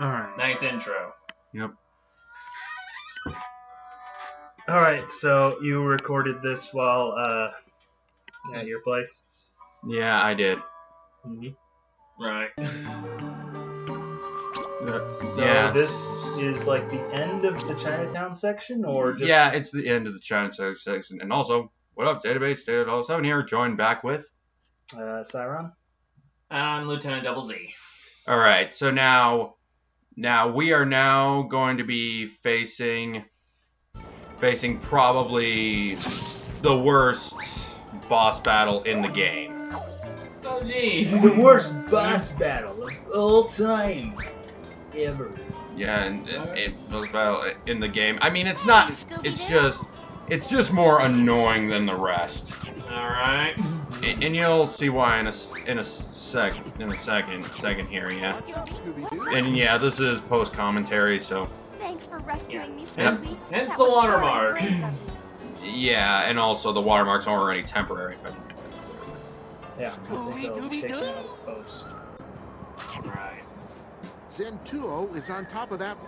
Alright. Nice intro. Yep. Alright, so you recorded this while at your place? Yeah, I did. Mm-hmm. Right. So this is like the end of the Chinatown section, or just... Yeah, it's the end of the Chinatown section. And also, what up, database? LTDoubleZ here, joined back with... Syron? I'm Lieutenant Double Z. Alright, so now we are now going to be facing probably the worst boss battle in the game. Oh, gee. The worst boss battle of all time. Ever. Yeah, and it was battle in the game. I mean, it's not. It's just more annoying than the rest. All right. And you'll see why in a second here. Yeah. And yeah, this is post commentary, so. Thanks for rescuing me, Yep. Scooby. Hence the watermark. Yeah, and also the watermarks are already temporary. But... Yeah, I think they'll take them out of post. Right. Zen 2.0 is on top of that.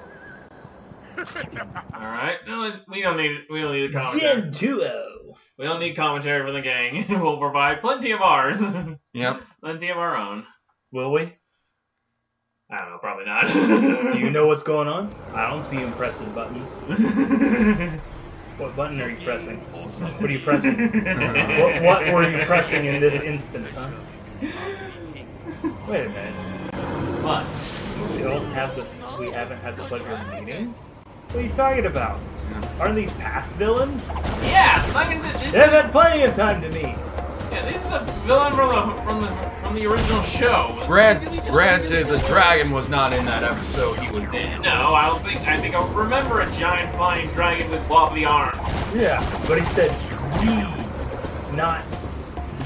All right. No, we don't need the commentary. Gen 2.0. We don't need commentary for the gang. We'll provide plenty of ours. Yep. Plenty of our own. Will we? I don't know. Probably not. Do you know what's going on? I don't see him pressing buttons. What button are you pressing? What are you pressing? What were you pressing in this instance, huh? Wait a minute. What? We haven't had the pleasure of meeting? What are you talking about? Aren't these past villains? Yeah, like I said, They've had plenty of time to meet. yeah, this is a villain from the original show. Granted, the dragon was not in that episode he was in. No, I don't think. I think I remember a giant flying dragon with wobbly arms. Yeah, but he said we, not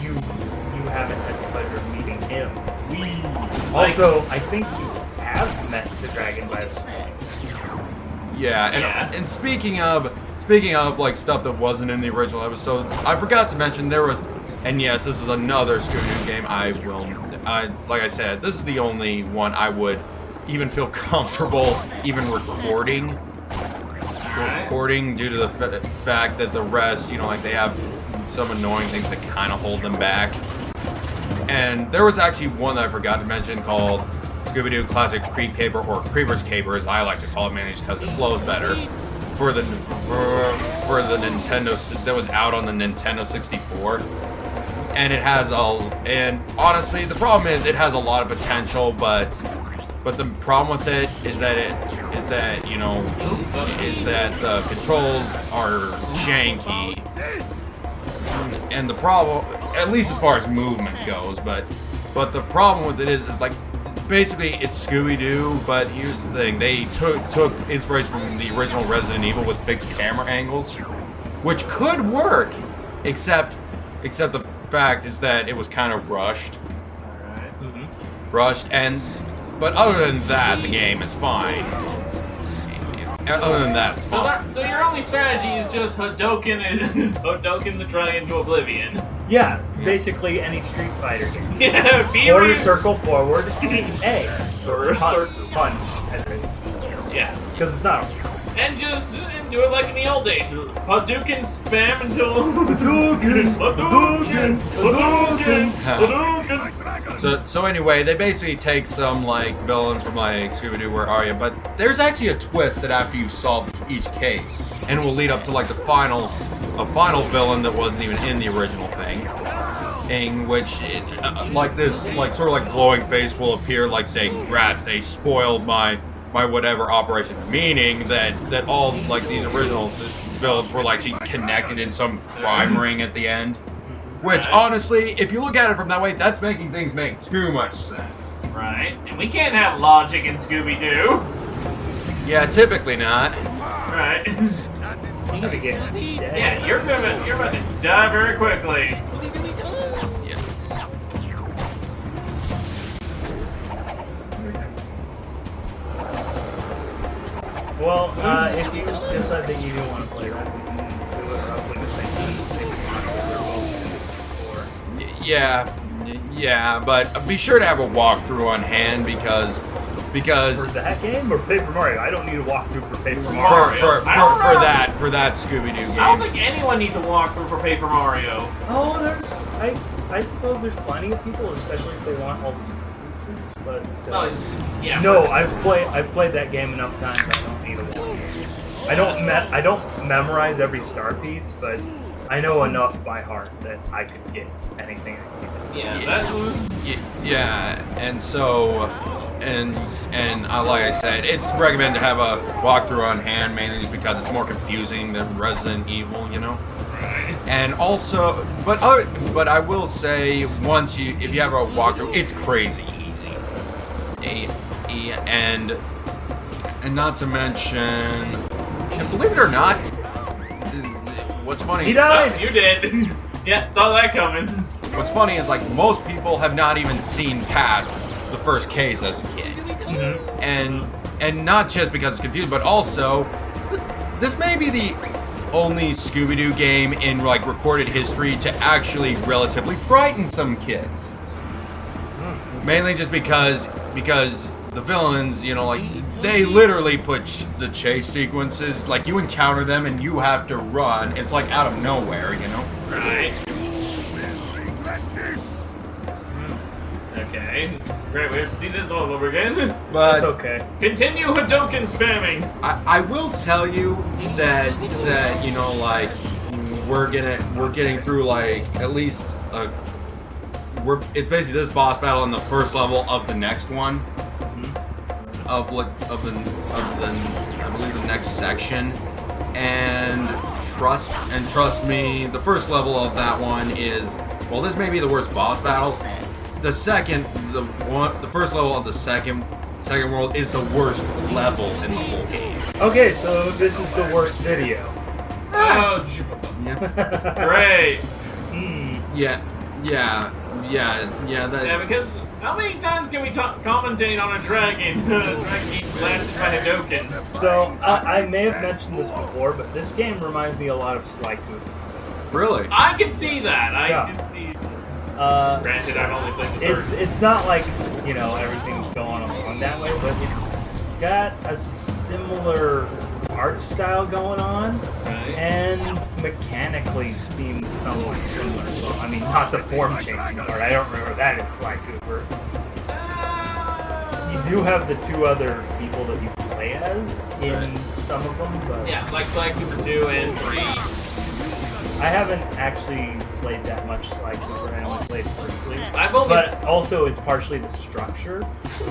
you. You haven't had the pleasure of meeting him. We. Also, I think you have met the dragon by this name. Yeah, and speaking of like stuff that wasn't in the original episode, I forgot to mention there was, and yes, this is another Scooby game. Like I said, this is the only one I would even feel comfortable even recording due to the fact that the rest, like they have some annoying things that kind of hold them back. And there was actually one that I forgot to mention called Scooby-Doo Classic Creep Caper, or Creeper's Caper as I like to call it, managed because it flows better, for the Nintendo, that was out on the Nintendo 64. And it has and honestly, the problem is it has a lot of potential, but the problem with it is that the controls are janky. And the problem, at least as far as movement goes, but the problem with it is like, basically it's Scooby-Doo, but here's the thing, they took inspiration from the original Resident Evil with fixed camera angles, which could work, except the fact is that it was kind of rushed. Alright. Mm-hmm. But other than that, the game is fine. Other than that, it's fine. So your only strategy is just Hadouken the dragon to oblivion. Yeah, basically any Street Fighter game. Yeah, Quarter circle forward, A. Or Punch. Yeah. Because it's not. And just do it like in the old days. Hadouken spam until... Hadouken! So anyway, they basically take some like villains from like Scooby-Doo, Where Are You? But there's actually a twist that after you solve each case, and it will lead up to like a final villain that wasn't even in the original thing, which like this like sort of like glowing face will appear like saying, "Rats, they spoiled my whatever operation," meaning that all like these original villains were like connected in some crime ring at the end. Which honestly, if you look at it from that way, that's making things make too much sense. Right, and we can't have logic in Scooby-Doo. Yeah, typically not. Right. Yeah, you're about to die very quickly. Yeah. Well, if you decide that you don't want to play that, we can do it roughly the same time. Yeah, Yeah, but be sure to have a walkthrough on hand because For that game or Paper Mario? I don't need a walkthrough for Paper for, Mario. for, for, for that Scooby-Doo game. I don't think anyone needs a walkthrough for Paper Mario. Oh, I suppose there's plenty of people, especially if they want all the pieces. But Yeah. no, I've played that game enough times. I don't need a walkthrough. I don't memorize every star piece, but I know enough by heart that I could get anything I needed. Yeah, and so, and like I said, it's recommended to have a walkthrough on hand, mainly because it's more confusing than Resident Evil, you know. And also, but I will say, if you have a walkthrough, it's crazy easy. And not to mention, and believe it or not, what's funny? He died. Oh, you did. Yeah, saw that coming. What's funny is like most people have not even seen past the first case as a kid, and not just because it's confused, but also this may be the only Scooby-Doo game in like recorded history to actually relatively frighten some kids. Mainly just because the villains, you know, like they literally put the chase sequences, like you encounter them and you have to run. It's like out of nowhere, you know. Right. Okay. Great, we have to see this all over again. But That's okay. Continue Hadouken spamming. I will tell you that you know, like we're getting through like at least it's basically this boss battle in the first level of the next one, of the I believe the next section, and trust me, the first level of that one is, well, this may be the worst boss battle. The first level of the second world is the worst level in the whole game. Okay, so this is the worst video. Oh, Yeah. great. Yeah. Because how many times can we commentate on a dragon? Dragon getting blasted by Hadouken. So I may have mentioned this before, but this game reminds me a lot of Sly Cooper. Really? I can see that. I Yeah. can see. Uh, Granted, I've only played the first. It's not like, you know, everything's going along that way, but it's got a similar art style going on, Right. and mechanically seems somewhat similar as well. I mean, not the form changing part. I don't remember that in Sly Cooper. You do have the two other people that you play as in some of them, but Yeah, like Sly Cooper 2 and 3. I haven't actually played that much Sly Cooper. I only played briefly. I've only. But also, it's partially the structure.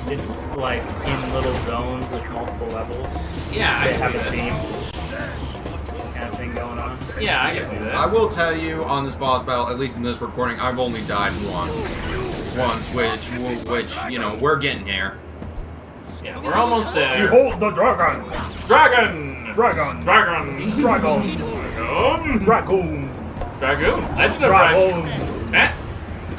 It's like in little zones with multiple levels. Yeah, I They can have see a that. theme kind of thing going on. Yeah, I can see that. I will tell you on this boss battle, at least in this recording, I've only died once, which you know, we're getting there. Yeah, we're almost there. Behold the dragon! Dragon! Dragon! Dragon! Dragon! Dragon! Dragoon! Dragoon? Legend of Dragoon? Dragoon! Eh?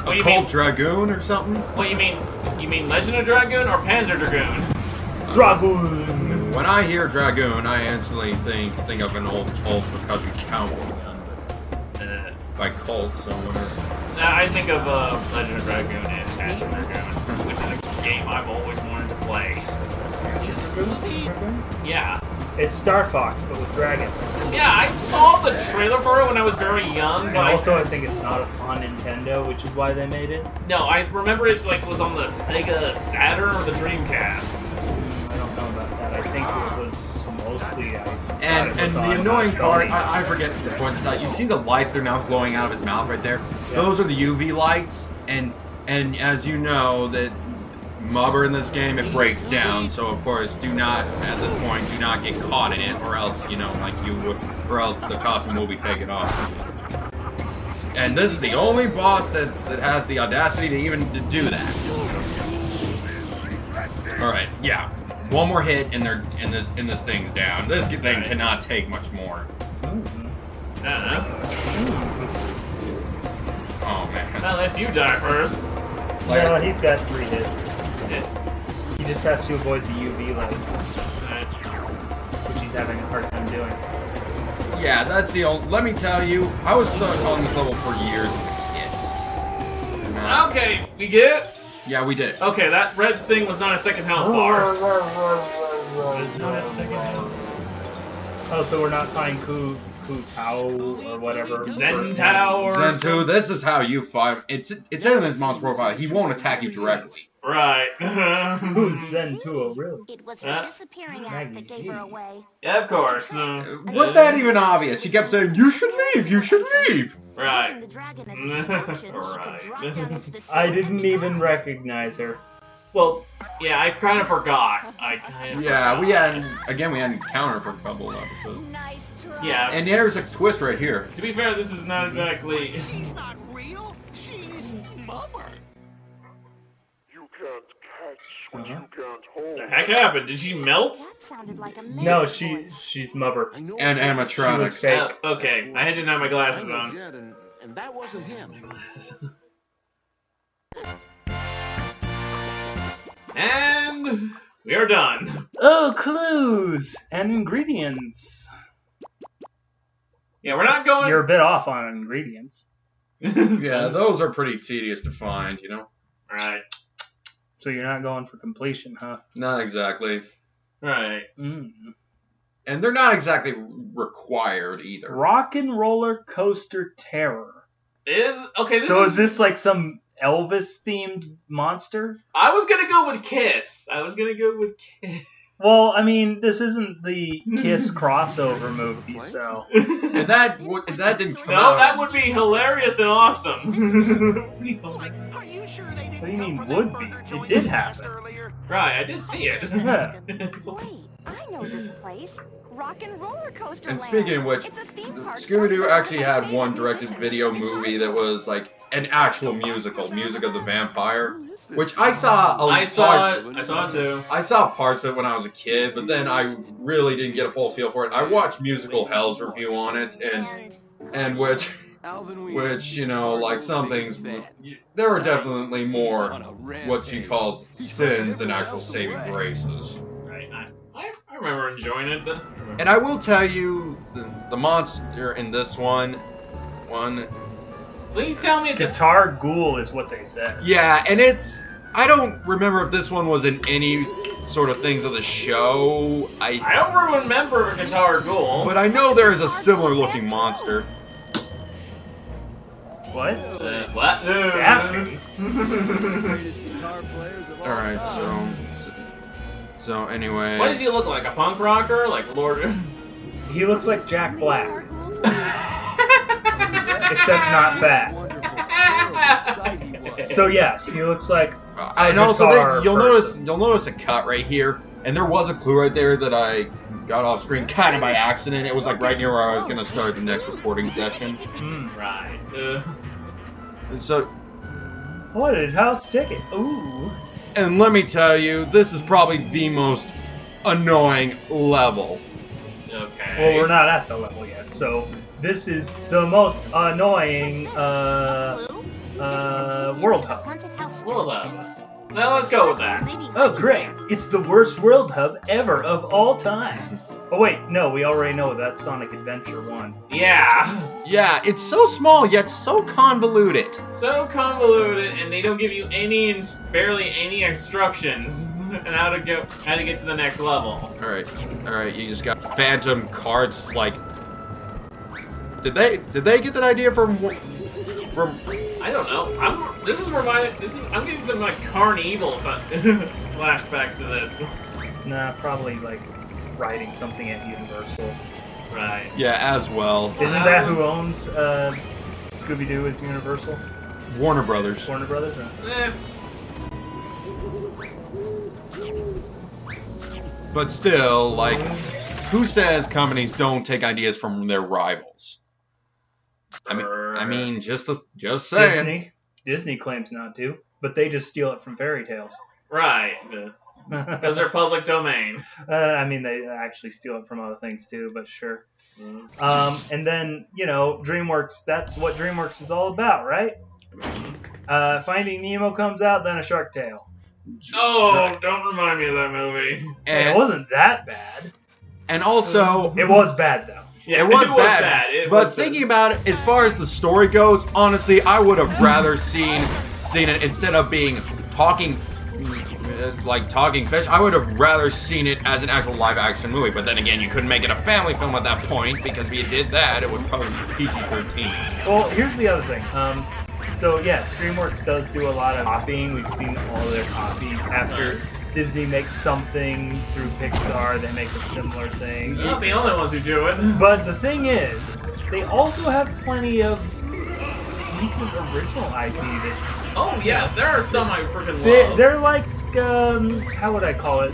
What you Cold mean? Dragoon or something? What you mean? You mean Legend of Dragoon or Panzer Dragoon? Dragoon! When I hear Dragoon, I instantly think of an old percussion cowboy gun by Colt, so whatever. I think of Legend of Dragoon and Panzer Dragoon, which is a game I've always wanted to play. Yeah. It's Star Fox, but with dragons. Yeah, I saw the trailer for it when I was very young, And but also, I think it's not on Nintendo, which is why they made it. no, I remember it like was on the Sega Saturn or the Dreamcast. I don't know about that. I think it was mostly. And the annoying part, I forget to point this out. You see the lights that are now glowing out of his mouth right there? Yeah. Those are the UV lights, and as you know, that Mubber in this game, it breaks down, so of course at this point, do not get caught in it, or else, you know, like you would, or else the costume will be taken off. And this is the only boss that has the audacity to even do that. Alright, yeah. One more hit and this thing's down. This thing cannot take much more. Oh man. Unless you die first. No, he's got 3 hits. Yeah. He just has to avoid the UV lights, Alright. which he's having a hard time doing. Yeah, that's the old. Let me tell you, I was stuck on this level for years as a kid. Okay, we get it? Yeah, we did. Okay, that red thing was not a second health bar. Not a second health. Oh, so we're not finding Ku Tao or whatever. Zen Tao or Zen 2, something? this is how you fight. It's in his monster profile. He won't attack you directly. Right. Who's Zen 2, really? It was her disappearing act that gave her away. Yeah, of course. Was that even obvious? She kept saying, "You should leave. You should leave." Right. Using the dragon as a distraction, Right. she could drop down into the I sea. didn't even recognize her. Well, yeah, I kind of forgot. Yeah, we hadn't encountered for a couple of episodes. Nice try. Yeah. And there's a twist right here. To be fair, this is not exactly. She's not real. She's mother. You can't catch what you can't hold. The heck happened? Did she melt? That sounded like a No, man's she's voice. Mother. I know And it's- She was animatronics. fake. Okay, I didn't have my I glasses know on. Jed, and that wasn't him. And we are done. Oh, clues and ingredients. Yeah, we're not going. You're a bit off on ingredients. Yeah, those are pretty tedious to find, you know? Right. So you're not going for completion, huh? Not exactly. Right. Mm. And they're not exactly required either. Rock and Roller Coaster Terror. Okay. So is this like some Elvis-themed monster? I was gonna go with Kiss. Well, I mean, this isn't the Kiss crossover movie, so... And that didn't come No, out. that would be hilarious and awesome. Are you sure they didn't What do you mean come from would that be? burger It joint did we passed happen. earlier? Right, I did see it. Yeah. Wait, I know this place. Rock and Roller Coaster And Land. speaking of which, It's a theme park Scooby-Doo started actually by had favorite one directed musicians video at the movie time. that was like an actual musical, Music of the Vampire, which I saw I saw it. I saw it too. I saw parts of it when I was a kid, but then I really didn't get a full feel for it. I watched Musical Hell's review on it, and which, you know, like some things, there were definitely more what she calls sins than actual saving graces. Right. I remember enjoying it. And I will tell you, the monster in this one, Please tell me it's Guitar Ghoul is what they said. yeah, and it's, I don't remember if this one was in any sort of things of the show. I don't remember Guitar Ghoul. But I know there is a similar looking monster. What? What? Daphne? Alright, so anyway. What does he look like? A punk rocker? Like Lord? He looks like Jack Black, Guitar Ghouls? except not fat. So yes, he looks like And also, guitar you'll person. notice a cut right here, and there was a clue right there that I got off screen kind of by accident. It was like right near where I was gonna start the next recording session. Right. So, what did House ticket? Ooh. and let me tell you, this is probably the most annoying level. Okay. Well, we're not at the level yet, so this is the most annoying World Hub. Haunted house World attraction. Hub. Well, let's go with that. Maybe Oh great, it's the worst World Hub ever of all time. Oh wait, no, we already know that's Sonic Adventure 1. Yeah. Yeah, it's so small yet so convoluted. So convoluted, and they don't give you barely any instructions on how to get to the next level. All right, you just got phantom cards. Like, did they get that idea from? I don't know. I'm getting some like Carnival flashbacks to this. Nah, probably like writing something at Universal. Right. Yeah, as well. Isn't that who owns Scooby-Doo is Universal? Warner Brothers. Warner Brothers? Huh? But still, like, who says companies don't take ideas from their rivals? I mean, just saying. Disney claims not to, but they just steal it from fairy tales. Right. Because they're public domain. I mean, they actually steal it from other things too, but sure. And then, you know, DreamWorks, that's what DreamWorks is all about, right? Finding Nemo comes out, then a Shark Tale. Oh, don't remind me of that movie. And it wasn't that bad. And also, It was bad, though. Yeah, it was bad. It but was thinking about it, as far as the story goes, honestly, I would have rather seen seen it instead of being talking fish. I would have rather seen it as an actual live action movie. But then again, you couldn't make it a family film at that point because if you did that, it would probably be PG-13. Well, here's the other thing. So yeah, DreamWorks does do a lot of copying. We've seen all of their copies. After Disney makes something through Pixar, they make a similar thing. They're not the only ones who do it. But the thing is, they also have plenty of decent original IP that... Oh yeah, there are some I freaking love. They're like, how would I call it?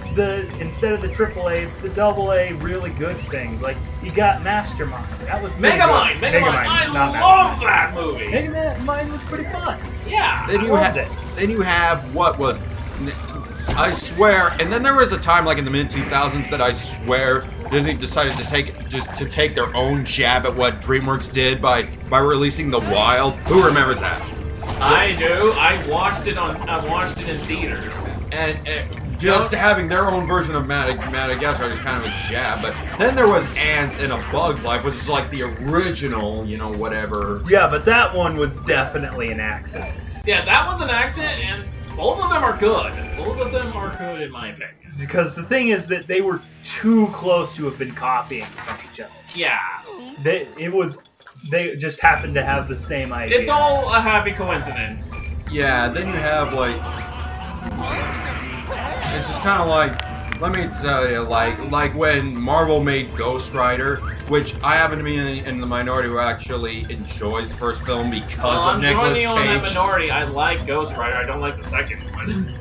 Instead of the AAA, it's the AA really good things. Like, you got Mastermind. That was pretty Megamind! good. Megamind! I love that movie! Megamind was pretty fun. Yeah! Then you have what was... I swear, and then there was a time like in the mid-2000s that I swear Disney decided to take their own jab at what DreamWorks did by releasing The Wild. Who remembers that? I do. I watched it in theaters. And just having their own version of Madagascar is kind of a jab. But then there was Ants in A Bug's Life, which is like the original, you know, whatever. Yeah, but that one was definitely an accident. Yeah, that one's an accident, and both of them are good. Both of them are good in my opinion. Because the thing is that they were too close to have been copying from each other. Yeah. They just happened to have the same idea. It's all a happy coincidence. Yeah, then you have like... It's just kind of like... Let me tell you, like when Marvel made Ghost Rider, which I happen to be in the minority who actually enjoys the first film because of Nicolas Cage. I'm joining you on that minority. I like Ghost Rider. I don't like the second one.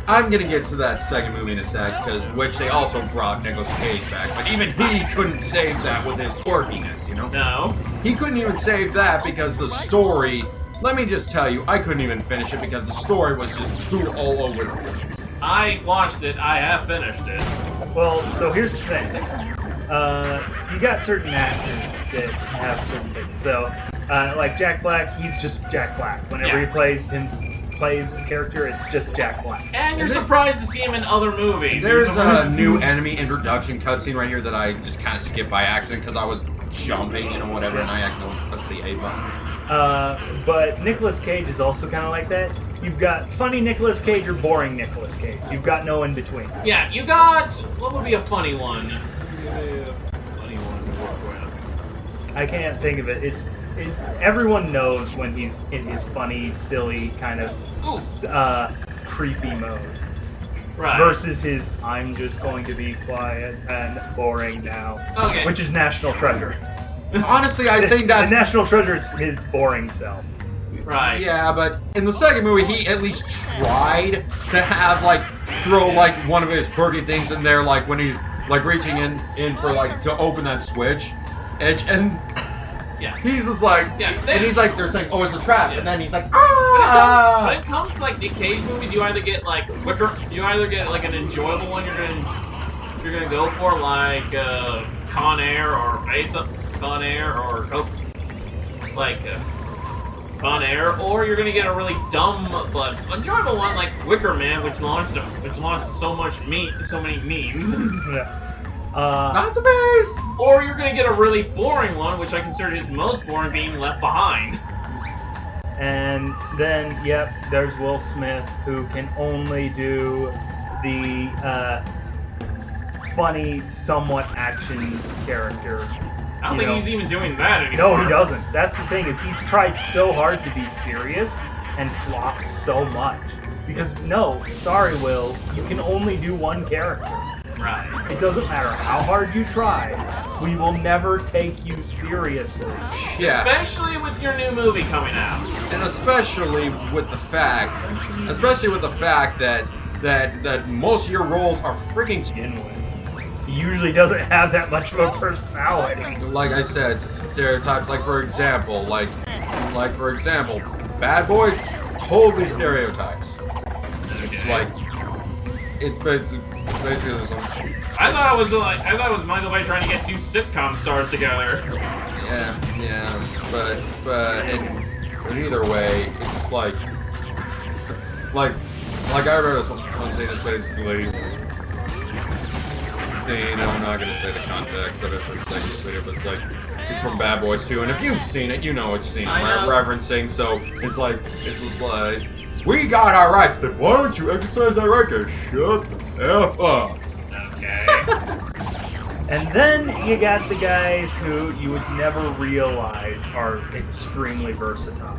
I'm gonna get to that second movie in a sec, which they also brought Nicolas Cage back, but even he couldn't save that with his quirkiness, you know? No. He couldn't even save that because the story, let me just tell you, I couldn't even finish it because the story was just too all over the place. I watched it, I have finished it. Well, so here's the thing. You got certain actors that have certain things. So, like Jack Black, he's just Jack Black. Whenever he plays a character, it's just Jack Black. And you're surprised to see him in other movies. There's a new enemy introduction cutscene right here that I just kind of skipped by accident because I was jumping, you know, whatever, and I accidentally pressed the A button. But Nicolas Cage is also kind of like that. You've got funny Nicolas Cage or boring Nicolas Cage. You've got no in between. Yeah, you got... What would be a funny one? I can't think of it. Everyone knows when he's in his funny, silly, kind of creepy mode. Right. Versus his, I'm just going to be quiet and boring now. Okay. Which is National Treasure. Honestly, I think that's... The National Treasure is his boring self. Right. Yeah, but in the second movie, he at least tried to have, like, throw, like, one of his quirky things in there, like, when he's, like, reaching in for, like, to open that switch. And yeah. He's just like, and he's like, they're saying, oh, it's a trap, and then he's like, ah! When it comes to, like, Nick Cage movies, you either get, like, like, an enjoyable one you're gonna go for, like, Con Air or Con Air or Con Air, or you're gonna get a really dumb but enjoyable one like Wicker Man, which launched so many memes. Yeah. Not the base! Or you're gonna get a really boring one, which I consider his most boring, being Left Behind. And then, yep, there's Will Smith, who can only do the funny, somewhat action character. I don't think he's even doing that anymore. No, he doesn't. That's the thing, is he's tried so hard to be serious and flopped so much. Because, no, sorry, Will, you can only do one character. Right. It doesn't matter how hard you try, we will never take you seriously. Yeah. Especially with your new movie coming out. And especially with the fact that most of your roles are freaking He usually doesn't have that much of a personality. like I said, stereotypes. Like for example, Bad Boys, totally stereotypes. It's like, it's basically I thought it was Michael Bay trying to get two sitcom stars together. Yeah, but either way, it's just like I read one thing that's basically saying, I'm not gonna say the context of it for a second, but it's like it's from Bad Boys 2, and if you've seen it, you know it's seen referencing. So it's just like We got our rights, then why don't you exercise that right to shut the F up? Okay. And then you got the guys who you would never realize are extremely versatile,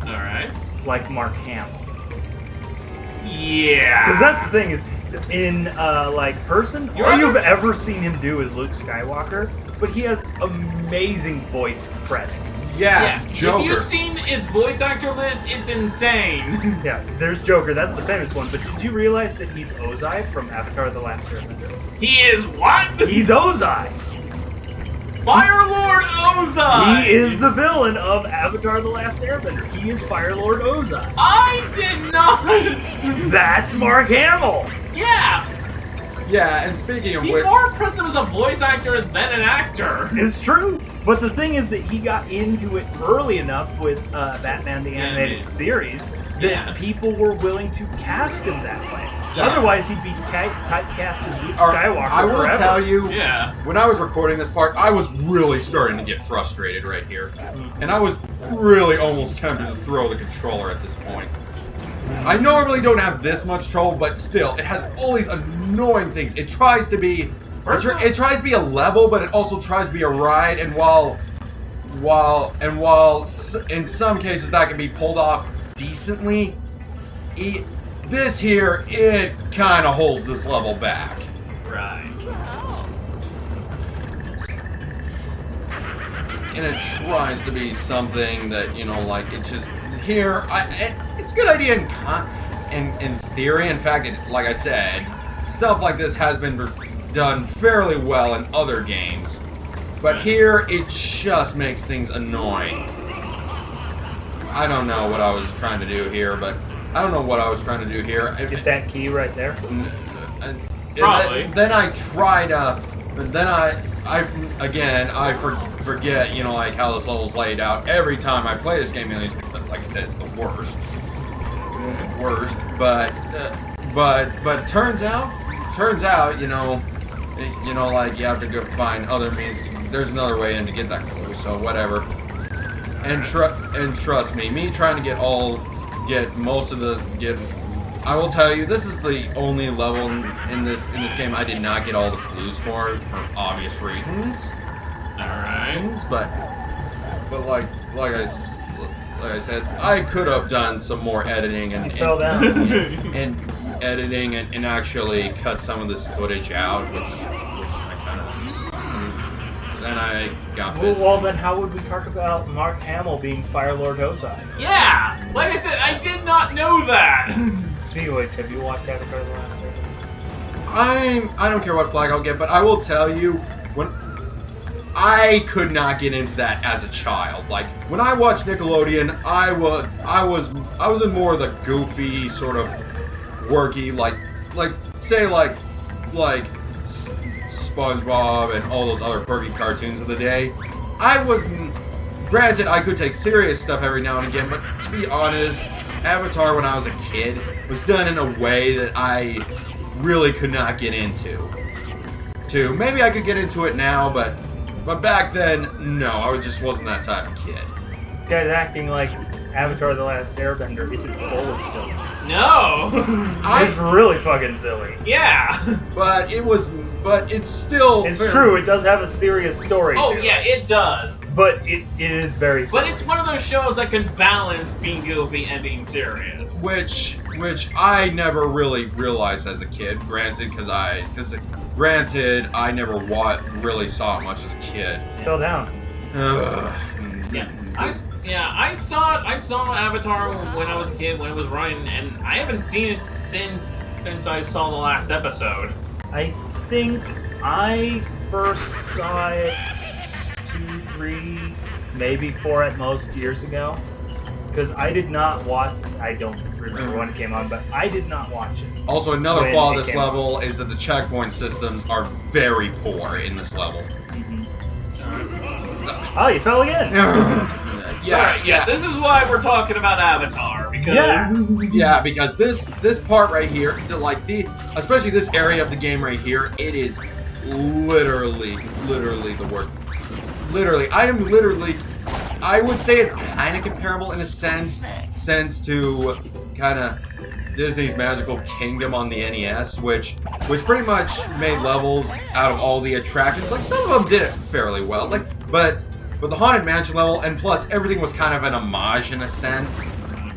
Alright. like Mark Hamill. Yeah. Because that's the thing is, in like person, all you've ever seen him do is Luke Skywalker, but he has amazing voice credits. Yeah, Joker. If you've seen his voice actor list, it's insane. Yeah, there's Joker, that's the famous one, but did you realize that he's Ozai from Avatar The Last Airbender? He is what? He's Ozai! Fire Lord Ozai! He is the villain of Avatar The Last Airbender. He is Fire Lord Ozai. I did not! That's Mark Hamill! Yeah! Yeah, and speaking of He's which... more impressive as a voice actor than an actor. It's true, but the thing is that he got into it early enough with Batman the Animated Series that people were willing to cast him that way. Yeah. Otherwise, he'd be typecast as Luke Skywalker I will forever. tell you, Yeah. when I was recording this part, I was really starting to get frustrated right here. And I was really almost tempted to throw the controller at this point. I normally don't have this much trouble, but still, it has all these annoying things. It tries to be... It tries to be a level, but it also tries to be a ride, and while in some cases that can be pulled off decently, this here, it kind of holds this level back. Right. And it tries to be something that, you know, like, it just, here, it's a good idea in theory. In fact, like I said, stuff like this has been done fairly well in other games. But here, it just makes things annoying. I don't know what I was trying to do here, but I don't know what I was trying to do here. Get that key right there. Probably. Then I try to. Then I forget, you know, like how this level's laid out. Every time I play this game, like I said, it's the worst. But it turns out, you know, like you have to go find other means. There's another way in to get that clue, so whatever. And trust me, trying to I will tell you, this is the only level in this game I did not get all the clues for obvious reasons. Alright. But like I said, I could have done some more editing and fell down. and actually cut some of this footage out, which I kind of. Then I got this. Well, then how would we talk about Mark Hamill being Fire Lord Ozai? Yeah! Like I said, I did not know that! Speaking of which, have you watched Avatar The Last Airbender? I don't care what flag I'll get, but I will tell you, when I could not get into that as a child. Like, when I watched Nickelodeon, I was in more of the goofy, sort of worky, like SpongeBob and all those other quirky cartoons of the day. Granted, I could take serious stuff every now and again, but to be honest, Avatar when I was a kid was done in a way that I really could not get into. Maybe I could get into it now, but back then, no, I just wasn't that type of kid. This guy's acting like Avatar The Last Airbender isn't full of silliness. No! It's really fucking silly. Yeah! But it's still... It's true, it does have a serious story. Oh, to yeah, it. it does. But it is very silly. But it's one of those shows that can balance being goofy and being serious. Which I never really realized as a kid. Granted, I never really saw it much as a kid. Fell down. I saw Avatar when I was a kid, when it was running, and I haven't seen it since I saw the last episode. I think I first saw it 2, 3, maybe 4 at most years ago. Because I did not watch, I don't remember when it came on, but I did not watch it. Also, another flaw of this level is that the checkpoint systems are very poor in this level. Mm-hmm. Oh, you fell again! Yeah, this is why we're talking about Avatar, because... Yeah, because this part right here, especially this area of the game right here, it is literally the worst. I am literally I would say it's kind of comparable in a sense to kind of Disney's Magical Kingdom on the NES, which pretty much made levels out of all the attractions. Like, some of them did it fairly well, like, but the Haunted Mansion level, and plus everything was kind of an homage in a sense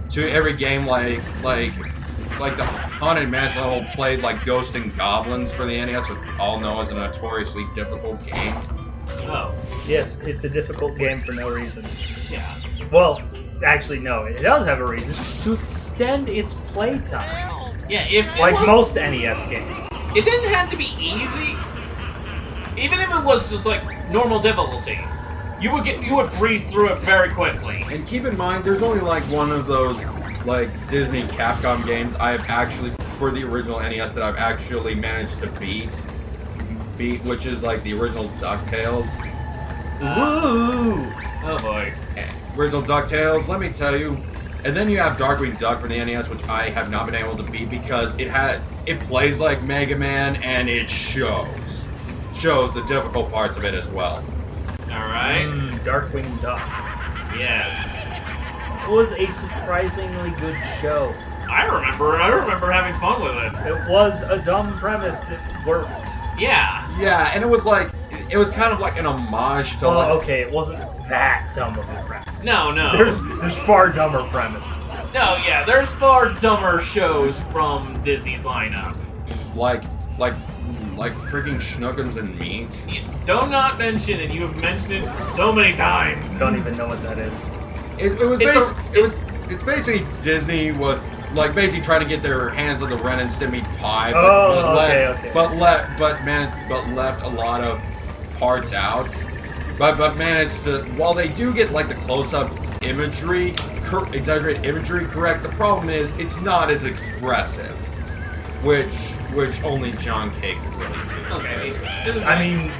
to every game, like the Haunted Mansion level played like Ghosts and Goblins for the NES, which we all know is a notoriously difficult game. Oh. Yes, it's a difficult game for no reason. Yeah. Well, actually, no, it does have a reason to extend its playtime. Yeah, if Like most NES games. it didn't have to be easy. Even if it was just like normal difficulty, you would breeze through it very quickly. And keep in mind, there's only like one of those like Disney Capcom games I have actually, for the original NES, that I've actually managed to beat, which is like the original DuckTales. Woo! Oh boy. Original DuckTales, let me tell you. And then you have Darkwing Duck for the NES, which I have not been able to beat because it plays like Mega Man, and it shows the difficult parts of it as well. Alright. Darkwing Duck. Yes. It was a surprisingly good show. I remember having fun with it. It was a dumb premise that worked. Yeah. Yeah, and it was kind of like an homage to Oh, okay, it wasn't that dumb of a premise. No. There's far dumber premises. No, yeah, there's far dumber shows from Disney's lineup. like freaking Schnookums and Meat. Don't not mention it. You have mentioned it so many times. Don't even know what that is. It's basically Disney was like basically trying to get their hands on the Ren and Stimpy pie, but left a lot of parts out. But managed to, while they do get like the close-up imagery, exaggerated imagery correct, the problem is it's not as expressive, which only John K could really do. Okay. I mean,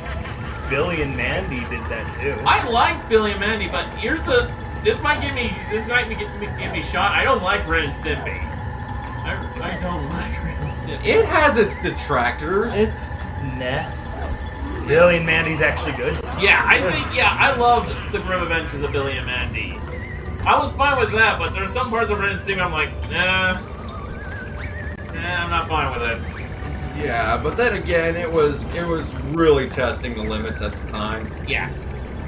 Billy and Mandy did that too. I like Billy and Mandy, but this might give me shot. I don't like Ren and Stimpy. I don't like Ren and Stimpy. It has its detractors. It's net. Billy and Mandy's actually good. Yeah, I loved the Grim Adventures of Billy and Mandy. I was fine with that, but there's some parts of Ren and Stimpy I'm like, nah, I'm not fine with it. Yeah, but then again, it was really testing the limits at the time. Yeah.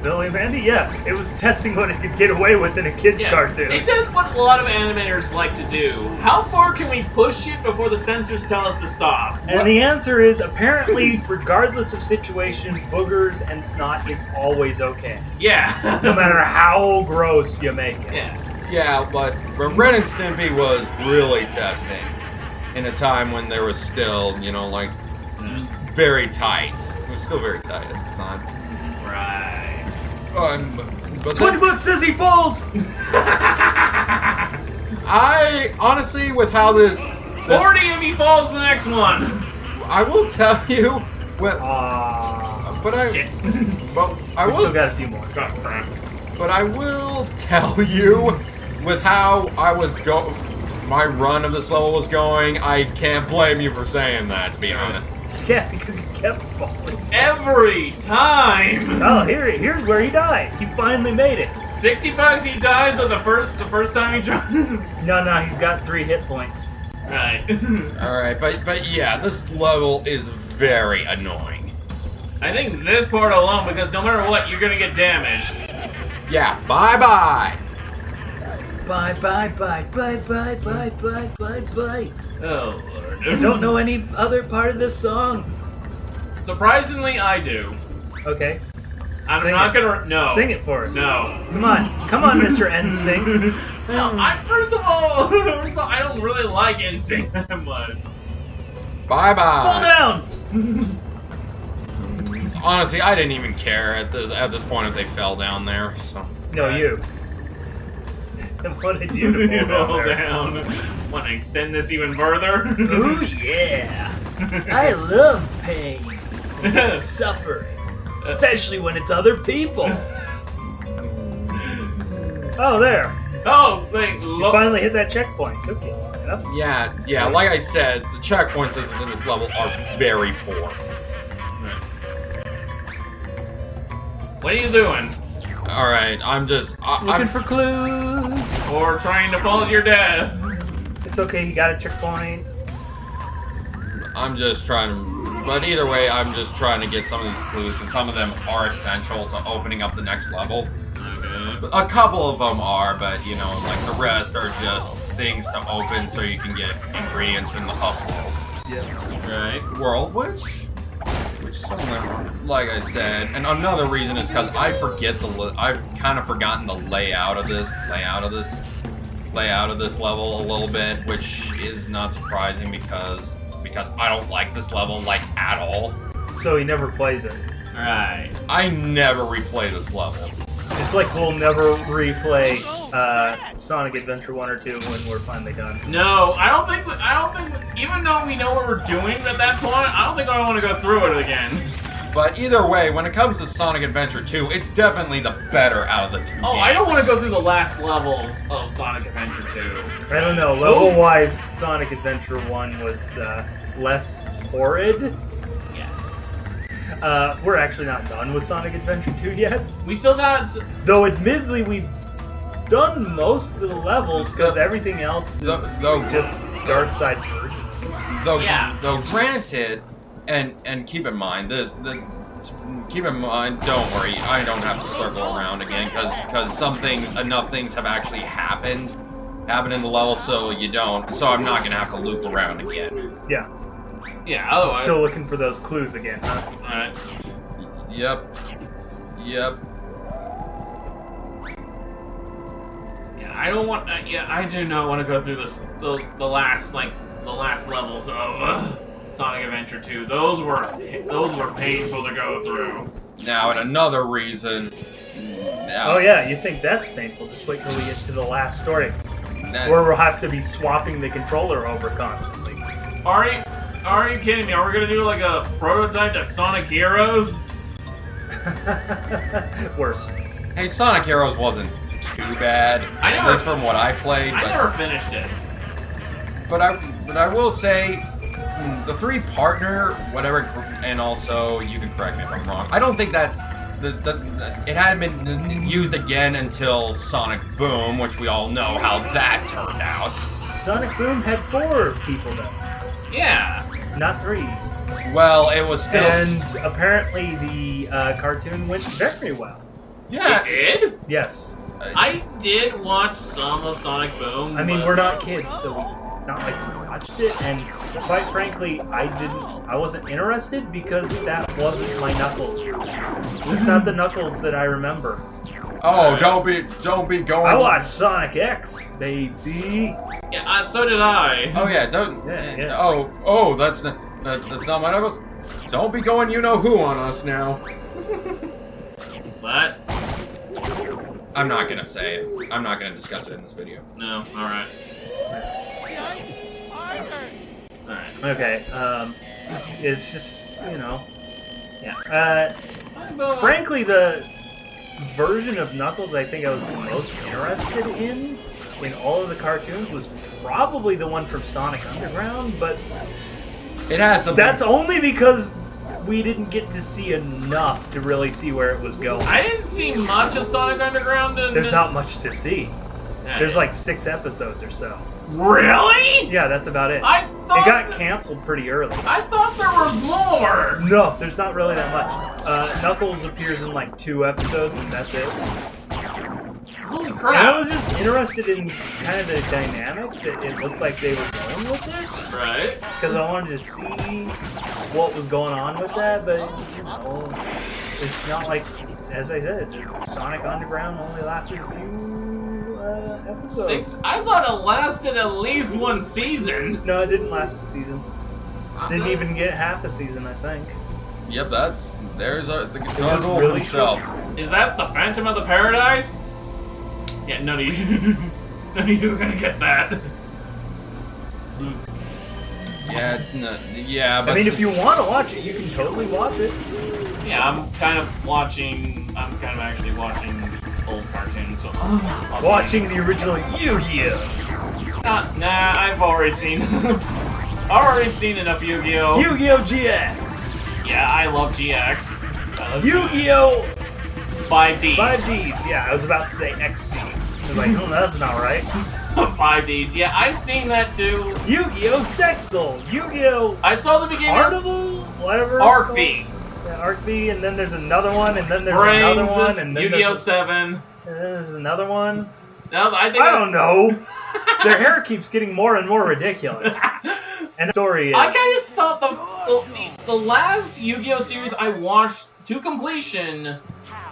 Billy and Mandy, yeah. It was testing what it could get away with in a kid's cartoon. It does what a lot of animators like to do. How far can we push it before the censors tell us to stop? And the answer is, apparently, regardless of situation, boogers and snot is always okay. Yeah. No matter how gross you make it. Yeah. Yeah, but Ren and Stimpy was really testing in a time when there was still, like, very tight. It was still very tight at the time. Right. But 20 bucks says he falls! I, honestly, with how this 40 if he falls the next one! I will tell you, but Shit. I We will still got a few more. But I will tell you, with how my run of this level was going, I can't blame you for saying that, to be honest. Yeah, because he kept falling. Every time! Oh, here's where he died. He finally made it. 60 bucks he dies on the first time he tries. No, he's got 3 hit points. Right. Alright, but yeah, this level is very annoying. I think this part alone, because no matter what, you're gonna get damaged. Yeah, bye-bye! Bye. Oh, Lord. I don't know any other part of this song. Surprisingly, I do. Okay. I'm Sing not it. gonna. No. Sing it for us. No. Come on, Mr. NSYNC. No, first of all, I don't really like NSYNC that much. Bye-bye! Fall down! Honestly, I didn't even care at this point if they fell down there, so... No, you. What did you do to fall down there? Down. Want to extend this even further? Ooh, yeah. I love pain. And suffering. Especially when it's other people. Oh, there. Oh, wait. You finally hit that checkpoint. Took you long enough. Yeah, like I said, the checkpoint systems in this level are very poor. What are you doing? Alright, I'm just... Looking for clues. Or trying to follow your death. It's okay, you got a checkpoint. I'm just trying to... But either way, I'm just trying to get some of these clues, and some of them are essential to opening up the next level. Okay. A couple of them are, but, you know, like, the rest are just things to open so you can get ingredients in the hub world. Yeah. Right. World, which some of them, like I said, and another reason is because I forget I've kind of forgotten the layout of this level a little bit, which is not surprising because I don't like this level, like, at all. So he never plays it. Right. I never replay this level. Just like we'll never replay Sonic Adventure 1 or 2 when we're finally done. No, I don't think, even though we know what we're doing at that point, I don't think I want to go through it again. But either way, when it comes to Sonic Adventure 2, it's definitely the better out of the two Oh, games. I don't want to go through the last levels of Sonic Adventure 2. I don't know, level-wise, Sonic Adventure 1 was less horrid. Yeah. We're actually not done with Sonic Adventure 2 yet. We still got... Though admittedly we've done most of the levels because everything else is just dark side version. Though granted, and keep in mind keep in mind, don't worry, I don't have to circle around again because enough things have actually happened in the level, so you don't. So I'm not gonna have to loop around again. Yeah. Yeah, otherwise... Still looking for those clues again, huh? Alright. Yep. Yeah, I don't want... I do not want to go through the last levels of Sonic Adventure 2. Those were painful to go through. Now, and another reason... Oh yeah, you think that's painful. Just wait till we get to the last story. Where we'll have to be swapping the controller over constantly. Are you kidding me? Are we gonna do like a prototype to Sonic Heroes? Worse. Hey, Sonic Heroes wasn't too bad. At least from what I played. I never finished it. But I will say, the three partner, whatever, and also, you can correct me if I'm wrong, I don't think that's, it hadn't been used again until Sonic Boom, which we all know how that turned out. Sonic Boom had 4 people though. Yeah. Not 3. Well, it was still... And apparently the cartoon went very well. Yeah. It did? Yes. I did watch some of Sonic Boom. I mean, we're not kids, so it's not like we watched it, and quite frankly, I wasn't interested because that wasn't my Knuckles. It's not the Knuckles that I remember. Oh, don't be going... I watched Sonic X, baby. Yeah, so did I. Oh yeah, Oh, that's not my Knuckles. Don't be going you-know-who on us now. What? I'm not gonna say it. I'm not gonna discuss it in this video. No, alright. Alright. Okay, it's just, you know, yeah. Frankly, the version of Knuckles I think I was the most interested in all of the cartoons was probably the one from Sonic Underground, but it has some... That's only because we didn't get to see enough to really see where it was going. I didn't see much of Sonic Underground. There's not much to see. Yeah, There's like 6 episodes or so. Really? Yeah, that's about it. I thought it got canceled pretty early. I thought there were more. No, there's not really that much. Knuckles appears in like 2 episodes, and that's it. Holy And crap! I was just interested in kind of the dynamic that it looked like they were going with it. Right. Because I wanted to see what was going on with that, but you know, it's not like, as I said, Sonic Underground only lasted a few episodes. 6? I thought it lasted at least 1 season. No, it didn't last a season. Didn't even get half a season, I think. Yep, there's the guitar was roll really himself. Is that the Phantom of the Paradise? Yeah, none of you are gonna get that. Yeah, it's not. Yeah, but I mean, if you want to watch it, you can totally watch it. Yeah, I'm kind of actually watching old cartoons. So Watching the original Yu-Gi-Oh! Nah, I've already seen enough Yu-Gi-Oh! Yu-Gi-Oh! GX! Yeah, I love GX. Yu-Gi-Oh! 5Ds. 5Ds, yeah, I was about to say XD. I was like, oh, that's not right. 5Ds, yeah, I've seen that too. Yu-Gi-Oh! Sexel, Yu-Gi-Oh! I saw the beginning. Carnival, whatever. Arc V. Yeah, Arc V, and then there's another one, and then there's Brains, another one, and then Yu-Gi-Oh! 7. and then there's another one. No, I think I don't know. Their hair keeps getting more and more ridiculous. And the story is... I kind of stopped the last Yu-Gi-Oh! Series I watched to completion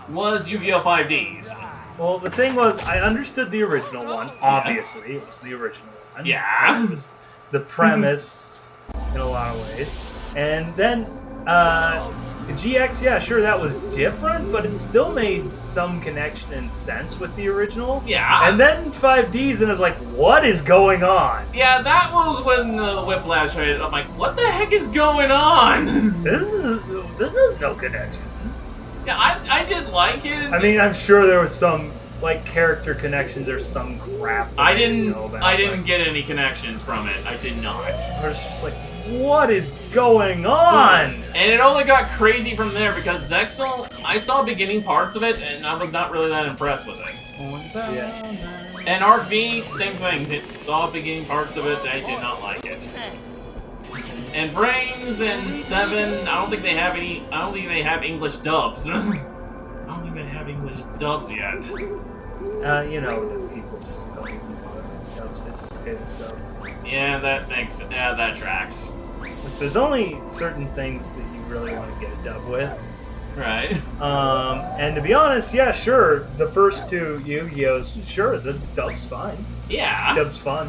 was Yu-Gi-Oh! 5Ds. Well, the thing was, I understood the original one. Obviously, it was the original one. Yeah. It was the premise in a lot of ways. And then, GX, yeah, sure, that was different, but it still made some connection and sense with the original. Yeah. And then 5Ds, and it's like, what is going on? Yeah, that was when the Whiplash hit. I'm like, what the heck is going on? This is no connection. Yeah, I did like it. I mean, I'm sure there was some, like, character connections or some crap that I didn't know about, but get any connections from it. I did not. I was just like, what is going on? And it only got crazy from there because Zexel, I saw beginning parts of it and I was not really that impressed with it. Yeah. And Arc V, same thing. Saw beginning parts of it, I did not like it. And Brains and 7, I don't think they have any. I don't think they have English dubs. I don't think they have English dubs yet. You know, the people just don't even bother with dubs, they just get it, so. Yeah, that tracks. Like, there's only certain things that you really want to get a dub with. Right. And to be honest, yeah, sure, the first two Yu-Gi-Ohs, sure, the dub's fine. Yeah. Dub's fun.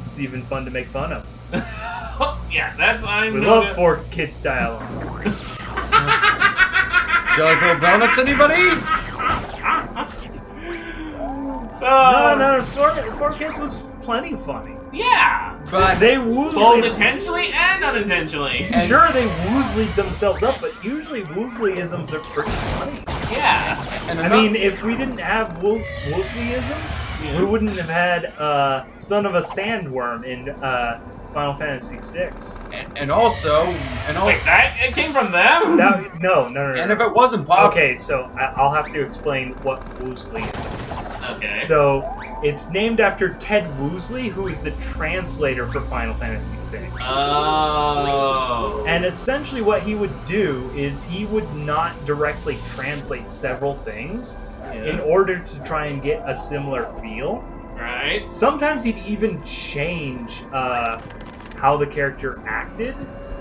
It's even fun to make fun of. Yeah, that's We love 4-Kids dialogue. Jelly-filled donuts, anybody? No, 4-Kids was plenty funny. Yeah. But They Both woozly... intentionally and unintentionally. Sure, they woozlied themselves up, but usually woozlyisms are pretty funny. Yeah. and I mean, if we didn't have woozlyisms, we wouldn't have had Son of a Sandworm in Final Fantasy VI. and also, Wait, it came from them? No. and if it wasn't Pop, Okay, so I'll have to explain what woozlyism is. Okay. So, it's named after Ted Woosley, who is the translator for Final Fantasy VI. Oh. And essentially what he would do is he would not directly translate several things in order to try and get a similar feel. Right. Sometimes he'd even change how the character acted.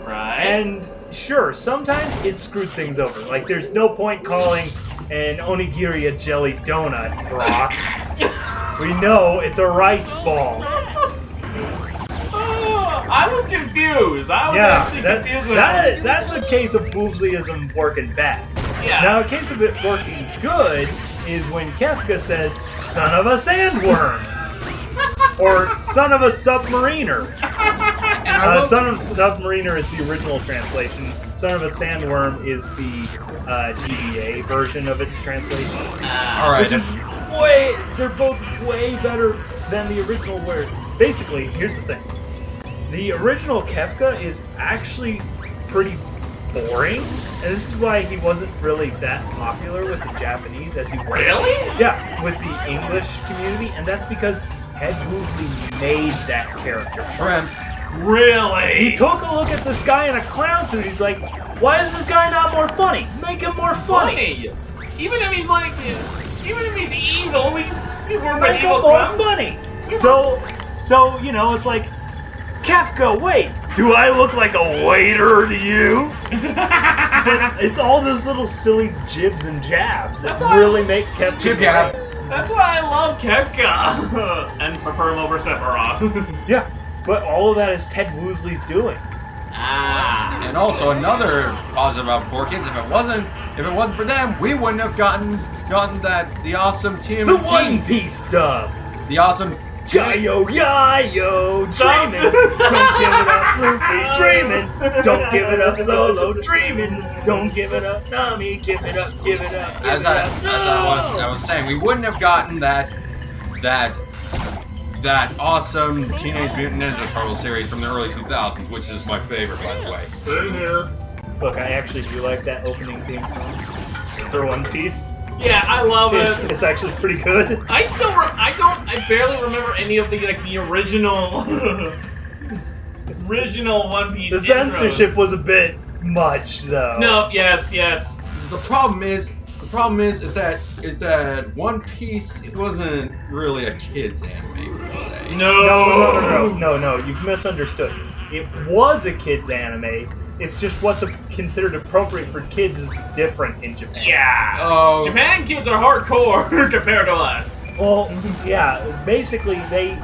Right. And sure, sometimes it screwed things over. Like, there's no point calling an onigiri a jelly donut, Brock. We know it's a rice ball. Oh, I was confused. I was actually confused with that's a case of Woozlyism working bad. Yeah. Now, a case of it working good is when Kefka says, son of a sandworm. Or son of a submariner. Son of a submariner is the original translation. Son of a sandworm is the GBA version of its translation. all right. Which is they're both way better than the original where, basically, here's the thing. The original Kefka is actually pretty boring, and this is why he wasn't really that popular with the Japanese as he was. Really? Yeah, with the English community, and that's because Ted Woosley made that character. Shrimp. Really? He took a look at this guy in a clown suit, he's like, why is this guy not more funny? Make him more funny! Even if he's like, even if he's evil, we were Make him more funny! So, you know, it's like, Kefka, wait, do I look like a waiter to you? It's all those little silly jibs and jabs that really make Kefka Jib great. jab. That's why I love Kefka and prefer him over Sephiroth. Yeah, but all of that is Ted Woosley's doing. Ah. And also another positive about 4-Kids, if it wasn't for them, we wouldn't have gotten the awesome TMNT. The One Piece dub. The awesome Yayo, dreaming. Don't give it up, Luffy, dreaming. Don't give it up, Zolo, dreaming. Don't give it up, Nami, give it up, give it up. As I was saying, we wouldn't have gotten that awesome Teenage Mutant Ninja Turtle series from the early 2000s, which is my favorite, by the way. Same here. Look, I actually do like that opening theme song. for One Piece. Yeah, I love it. It's actually pretty good. I barely remember any of the the original original One Piece. The censorship was a bit much, though. No, yes. The problem is that One Piece wasn't really a kids anime per se. No. You've misunderstood. It was a kids anime. It's just what's considered appropriate for kids is different in Japan. Yeah. Oh. Japan kids are hardcore compared to us. Well, yeah. Basically, they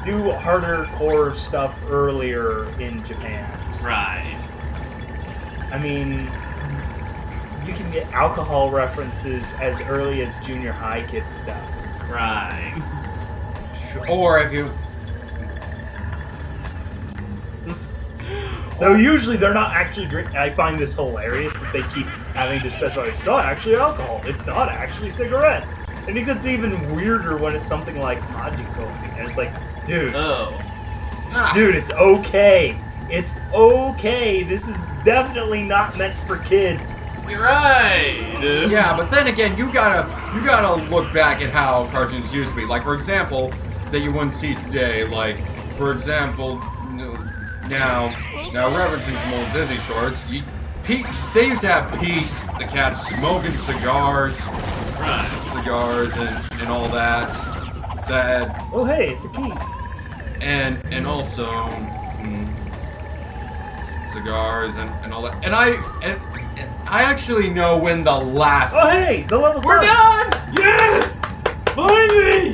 do harder core stuff earlier in Japan. Right. I mean, you can get alcohol references as early as junior high kid stuff. Right. Or if you... Though usually they're not actually drinking. I find this hilarious that they keep having to specify it's not actually alcohol. It's not actually cigarettes. And it gets even weirder when it's something like Majiko. And it's like, dude, dude, it's okay. It's okay. This is definitely not meant for kids. You're right. Yeah, but then again, you gotta look back at how cartoons used to be. Like, for example, that you wouldn't see today. Like, for example, now referencing some old Disney shorts, they used to have Pete the cat smoking cigars, and all that. Oh hey, it's a key. And also cigars and all that. And I actually know when the last. Oh hey, the level's We're done! Yes! Finally!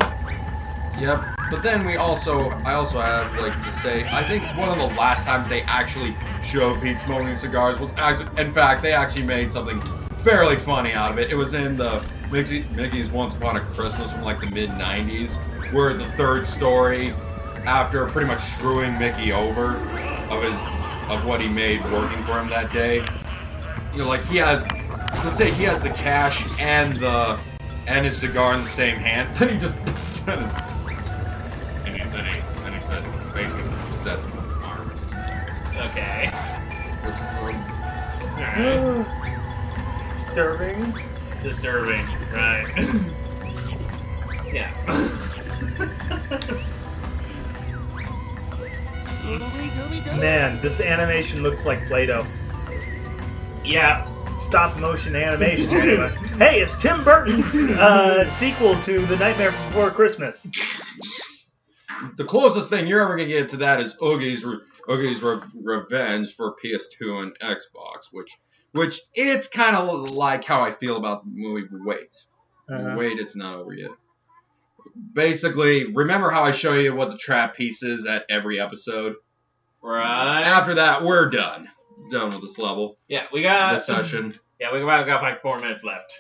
Yep. But then I also have to say, I think one of the last times they actually showed Pete smoking cigars was in fact, they actually made something fairly funny out of it. It was in the Mickey's Once Upon a Christmas from like the mid-90s, where the third story, after pretty much screwing Mickey over of what he made working for him that day, you know, like let's say he has the cash and his cigar in the same hand, then he just puts it in his. And he said, basically sets him on the arm. Okay. Disturbing. Disturbing, right. Yeah. Man, this animation looks like Play-Doh. Yeah. Stop motion animation anyway. Hey, it's Tim Burton's sequel to The Nightmare Before Christmas. The closest thing you're ever gonna get to that is Oogie's Revenge for PS2 and Xbox, which it's kind of like how I feel about the movie Wait. Wait, it's not over yet. Basically, remember how I show you what the trap piece is at every episode? Right. After that, we're done. Done with this level. Yeah, we got this session. Yeah, we got like 4 minutes left.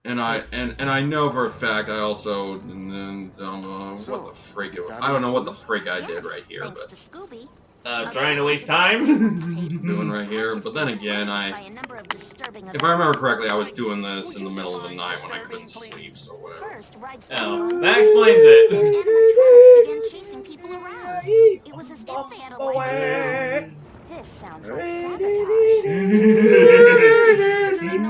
And I know for a fact I also what the frig I don't know what the frig I did right here, but trying to waste time. Doing right here, but then again if I remember correctly, I was doing this in the middle of the night when I couldn't sleep, so whatever. Oh, that explains it. It was as if they had a life. This sounds like sabotage. And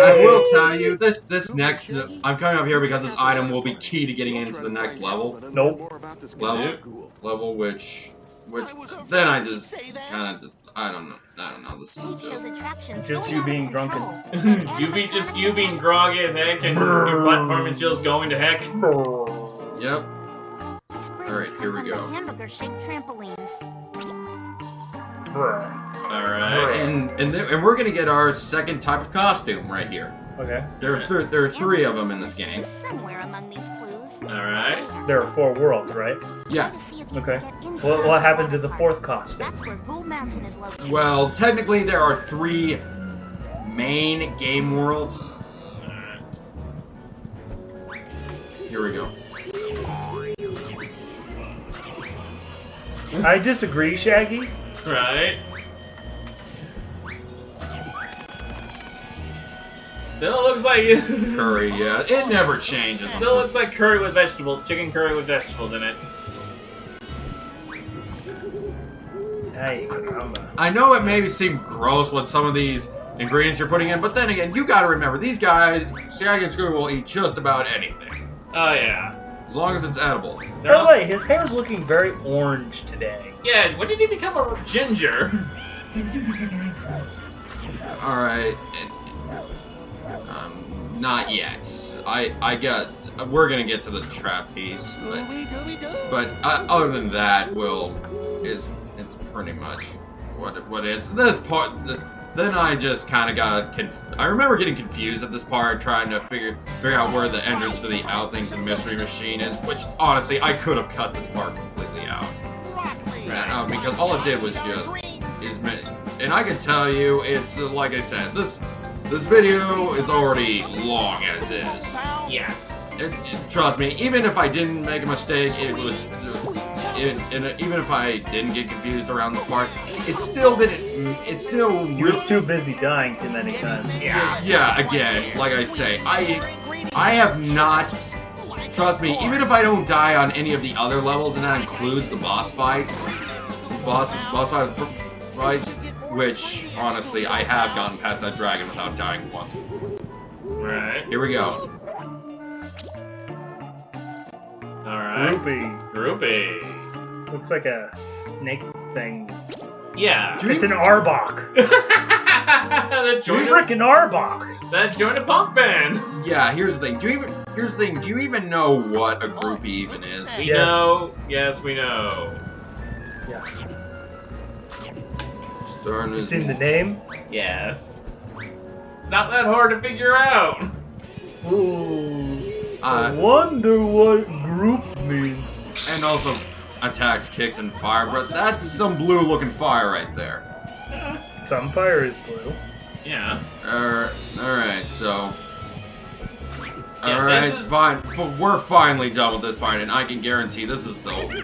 I will tell you, this next, I'm coming up here because this item will be key to getting into the next level. Level, which then I just kind of, I don't know. This is just you being drunken. you being groggy as heck, and your platform is just going to heck. Yep. Alright, here we go. Alright. And we're gonna get our second type of costume right here. Okay. There are 3 of them in this game. Alright. There are 4 worlds, right? Yeah. Okay. What happened to the 4th costume? Well, technically there are 3 main game worlds. Here we go. I disagree, Shaggy. Right. Still looks like curry, yeah. It never changes. Still looks like curry with vegetables, chicken curry with vegetables in it. Ay, caramba. I know it may seem gross with some of these ingredients you're putting in, but then again, you gotta remember, these guys, Shaggy and Scooby will eat just about anything. Oh, yeah. As long as it's edible. By the way, his hair's looking very orange today. Yeah, when did he become a ginger? Alright. Not yet. I get... We're gonna get to the trap piece, but other than that, it's pretty much what it is. This part, then I just kind of got I remember getting confused at this part, trying to figure out where the entrance to the Outlington Mystery Machine is, which honestly I could have cut this part completely out, because all it did was and I can tell you, it's like I said, this video is already long as is. Yes. Trust me, even if I didn't make a mistake, even if I didn't get confused around this part, it still didn't. It's still. He was too busy dying too many times. Yeah. Yeah. Again, like I say, I have not. Trust me, even if I don't die on any of the other levels, and that includes the boss fights, which honestly I have gotten past that dragon without dying once. Right. Here we go. Alright. Groupie. Looks like a snake thing. Yeah. It's an Arbok. That joined Frickin' Arbok. That joined a punk band. Yeah, here's the thing. Do you even know what a groupie even is? We Yes. know. Yes, we know. Yeah. It's It's in the name. Yes. It's not that hard to figure out. Ooh. I wonder what group means. And also attacks, kicks, and fire breath. That's some blue-looking fire right there. Some fire is blue. Yeah. Alright, so... Yeah, Alright, this is- fine. We're finally done with this part, and I can guarantee this is probably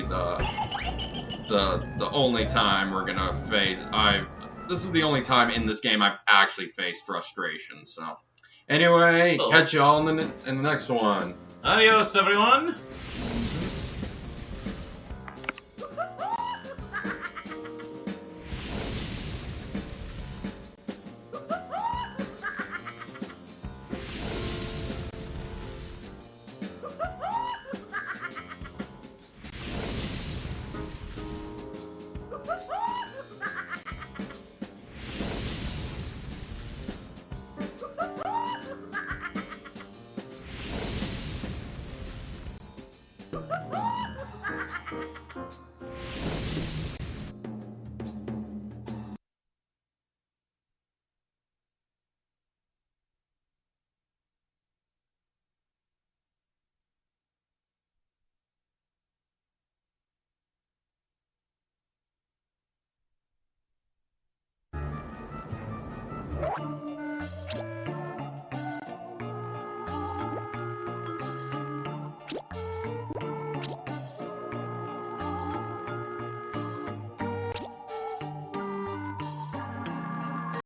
the only time we're gonna face... This is the only time in this game I've actually faced frustration, so... Anyway, Oh. catch y'all in the next one. Adios, everyone.